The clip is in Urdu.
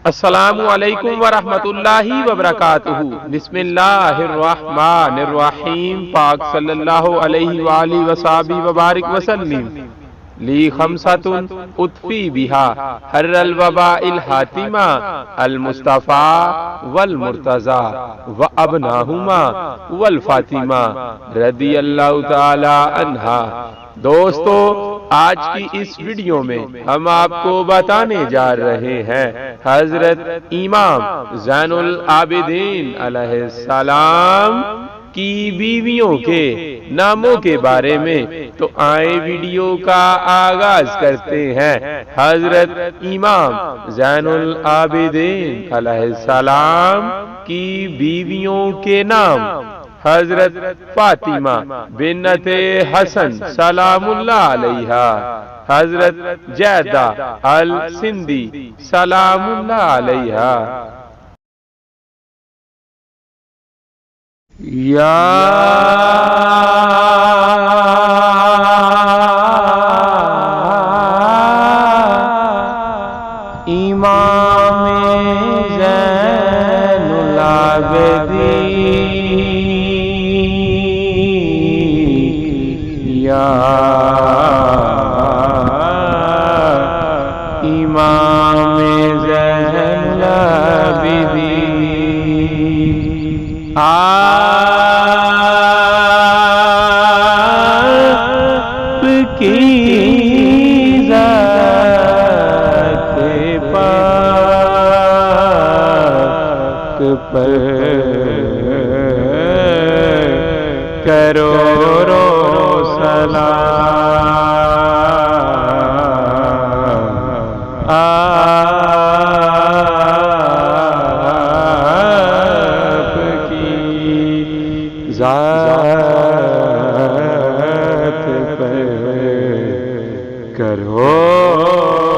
السلام علیکم ورحمۃ اللہ وبرکاتہ۔ بسم اللہ الرحمن الرحیم۔ پاک صلی اللہ علیہ وآلہ وصحبہ وبارک وسلم۔ لی خمسۃ اطفی بہا حر الوباء الحاتمہ المصطفیٰ والمرتضی وابناہما والفاطمہ رضی اللہ تعالی عنہا۔ دوستو، آج کی اس ویڈیو میں ہم آپ کو بتانے جا رہے ہیں حضرت امام زین العابدین علیہ السلام کی بیویوں کے ناموں کے بارے میں۔ تو آئے ویڈیو کا آغاز کرتے ہیں۔ حضرت امام زین العابدین علیہ السلام کی بیویوں کے نام: حضرت فاطمہ بنت حسن سلام اللہ علیہا، حضرت جیدہ السندی سلام اللہ علیہا۔ یا امام زین العابدین، یا امام زین العابدین، آپ کی ذات پاک پر کروڑوں سلام، آپ کی ذات پر کروڑوں